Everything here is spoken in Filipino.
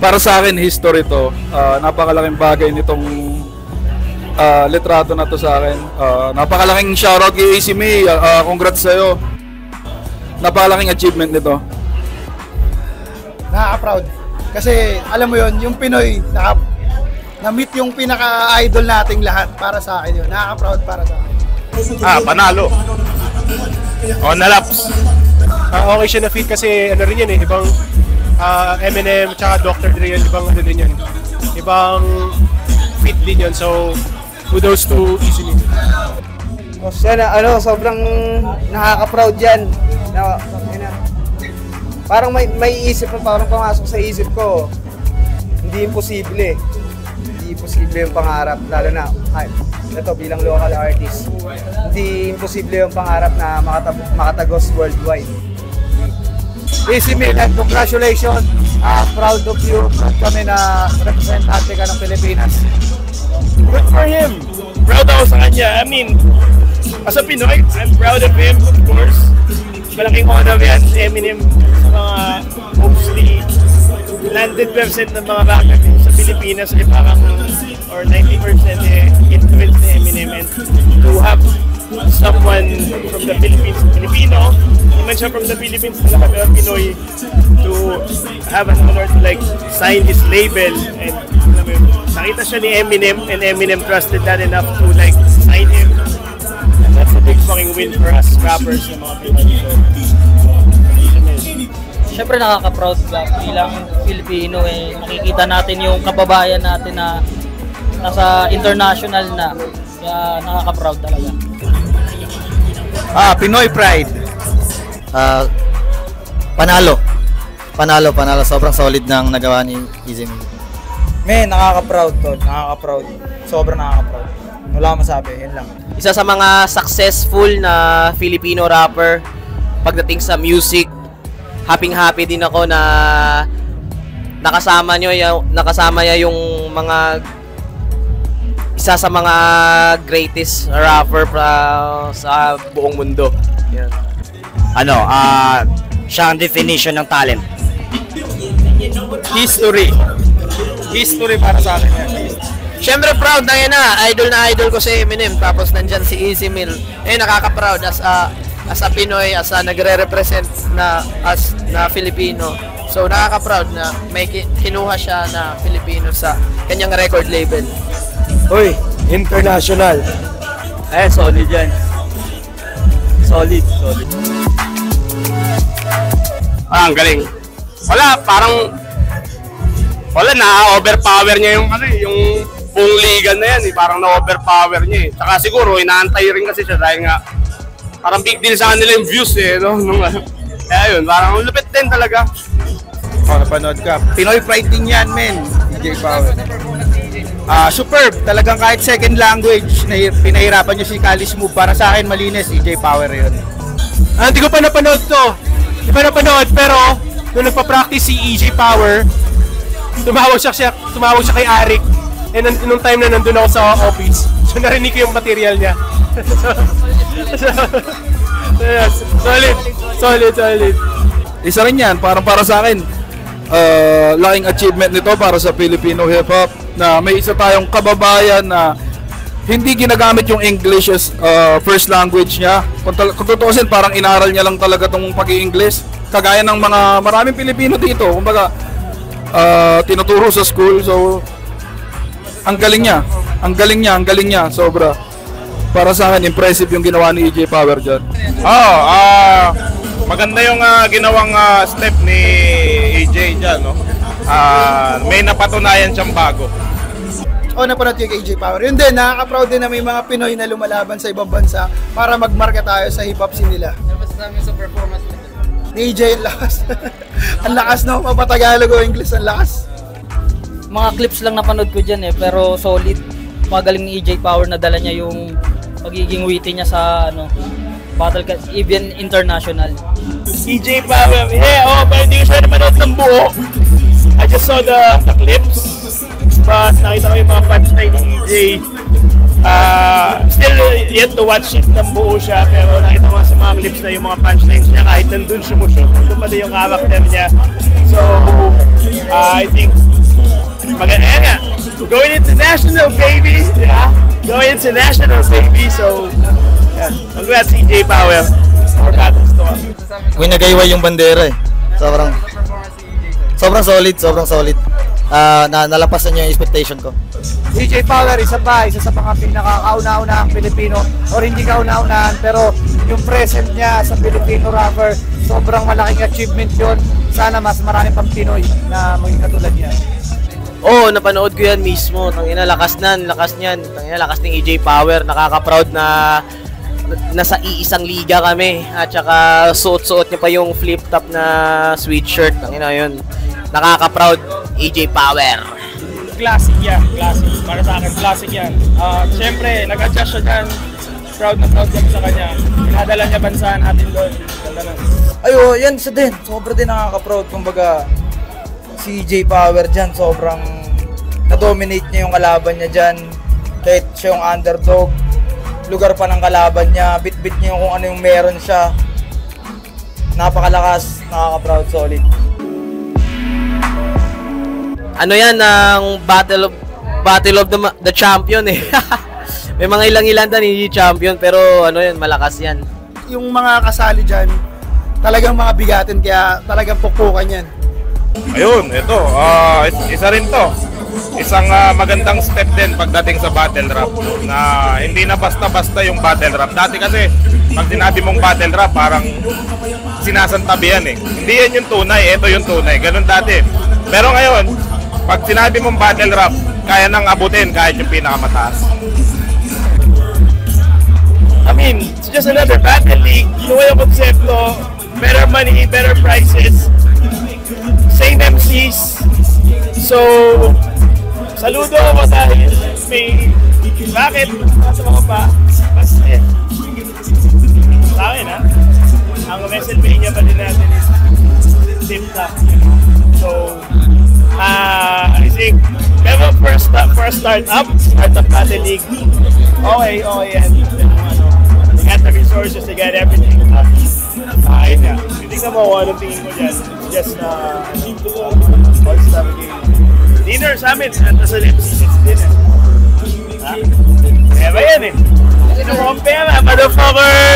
para sa akin, history to. Napakalaking bagay nitong litrato na to sa akin. Napakalaking shoutout kay AC May. Congrats sa'yo. Napakalaking achievement nito. Nakaka-proud. Kasi alam mo yon, yung Pinoy, na-meet yung pinaka-idol nating lahat. Para sa akin yun. Nakaka-proud para sa akin. Panalo. On the laps. Okay siya na fit kasi ano rin yan eh, ibang Eminem tsaka Dr. Dre yun, ibang ano din yan. Ibang fit din yun, so kudos to Easy May. Sana sobrang nakaka-proud yan. Parang may isip na parang pumasok sa isip ko. Hindi imposible. Hindi imposible yung pangarap, lalo na ito bilang local artist. Hindi imposible yung pangarap na makatagos worldwide. AC Milan, congratulations. Proud of you. Kami na representante ka ng Pilipinas. Good for him. Proud ako sa kanya. I mean, as a Pinoy, I'm proud of him, of course. Malaking honor yan si Eminem sa mga mostly landed percent ng mga racket sa Pilipinas ay parang or 90% influence ni Eminem, and to have someone from the Philippines, Filipino, hindi man siya from the Philippines, pero Pinoy, to have an honor to like sign his label, and nakita siya ni Eminem, and Eminem trusted that enough to like sign him, and that's a big fucking win for us rappers na mga Pinoy. Siyempre nakaka-proud bilang Pilipino eh, makikita natin yung kababayan natin na nasa international na, kaya nakaka-proud talaga. Pinoy pride. Panalo. Sobrang solid ng nagawa ni Easy May. Nakaka-proud to. Nakaka-proud. Sobrang nakaka-proud. Wala akong masabi. Yan lang. Isa sa mga successful na Filipino rapper pagdating sa music. Happy din ako na nakasama niya yung mga isa sa mga greatest rapper sa buong mundo. Yan. Siya ang definition ng talent. History para sa akin yan. Siyempre proud na yan na idol ko si Eminem, tapos nandyan si Easy Mill. Nakaka-proud as a Pinoy, as a nagre-represent na Filipino. So nakaka-proud na may kinuha siya na Filipino sa kanyang record label. Uy, international. Solid yan. Solid. Ang galing. Wala na-overpower niya yung buong liga na yan, parang na-overpower niya eh. Saka siguro, inaantay rin kasi siya dahil nga parang big deal sa kanila yung views eh, no? Kaya yun, parang lupit din talaga. Napanood ka. Pinoy pride din yan, men. EJ Power. Superb. Talagang kahit second language, pinahirapan niyo si Kalis Move. Para sa akin, malinis. EJ Power yun. Hindi ko pa napanood to. Hindi pa napanood, pero nung nagpa-practice si EJ Power, tumawag siya kay Arik. And nung time na nandun ako sa office, so narinig ko yung material niya. Solid. Isa rin yan, parang para sa akin, laking achievement nito para sa Filipino hip-hop na may isa tayong kababayan na hindi ginagamit yung English as first language niya. Kung tutuusin, parang inaral niya lang talaga itong pag-i-English. Kagaya ng mga maraming Pilipino dito, kumbaga tinuturo sa school. So ang galing niya, sobra. Para sa akin, impressive yung ginawa ni EJ Power dyan. Maganda yung ginawang step ni EJ dyan, no? May napatunayan siyang bago. Napanood yung AJ Power. Yun din, nakaka-proud din na may mga Pinoy na lumalaban sa ibang bansa para magmarka tayo sa hip-hop scene nila. Mas namin sa performance ni AJ, ang lakas. Ang lakas, no? Mapatagalog o English, ang lakas. mga clips lang napanood ko dyan pero solid. Magaling ni EJ Power na dala niya yung pagiging witty niya sa battle even international. EJ Power, pero hindi ko siya napanood ng buo. I just saw the clips. But nakita ko yung mga punchline ni EJ. Still yet to watch it ng buo siya, pero nakita ko sa mga clips na yung mga punchlines niya kahit nandun sumushoot, nandun pala yung character niya. So, I think maganda nga. Going international, baby! Yeah? Going international, baby! So, yeah. Congrats, EJ Power. For battles to us. Winagayway yung bandera eh. Sobrang solid. Nalapasan niyo yung expectation ko. EJ Power, isa sa mga pinaka-kauna-unahang Pilipino, or hindi kauna-unahan, pero yung present niya sa Filipino rapper, sobrang malaking achievement yun. Sana mas marami pang Pinoy na maging katulad niya. Oo, napanood ko yan mismo. Tangina, lakas niyan. Tangina, lakas ng EJ Power. Nakaka-proud na nasa iisang liga kami. At saka suot-suot niya pa yung flip-top na sweatshirt. Tangina yun. Nakaka-proud EJ Power. Classic yan, classic. Para sa akin, classic yan. Siyempre, nag-adjust siya dyan. Proud na proud kami sa kanya. Pinadala niya bansa natin doon. Ganda na. Ayo, yan siya din. Sobra din nakaka-proud. Kumbaga, si EJ Power dyan, sobrang na-dominate niya yung kalaban niya dyan. Kahit siya yung underdog, lugar pa ng kalaban niya, bit-bit niya yung kung ano yung meron siya. Napakalakas, nakaka-proud, solid. Ano yan, ang battle of the champion eh. May mga ilang na hindi champion, pero ano yan, malakas yan. Yung mga kasali dyan, talagang mga bigatin, kaya talagang pupukan yan. Ayun, ito, isa rin to. Isang magandang step din pagdating sa battle rap na hindi na basta-basta yung battle rap. Dati kasi, pag sinabi mong battle rap, parang sinasantabi yan eh. Hindi yan yung tunay, ito yung tunay. Ganun dati. Pero ngayon, pag sinabi mong battle rap, kaya nang abutin kahit yung pinakamataas. I mean, it's just another battle league. Inuwi yung konsepto, better money, better prices, same MCs. So, saludo ako dahil may... Bakit? Nasa mga pa? Kasi, sa akin ha, ang WrestleMania pa din natin is tip-top. So, I think, pero first start-up Battle League, okay yan. They got the resources, they got everything. Ayun nga. Tingnan mo kung anong tingin mo dyan. Just all-star game. Dinner sa amin, nasa MC, it's dinner. Ha? Kaya ba yan eh? Sino mo ang pera, motherfucker?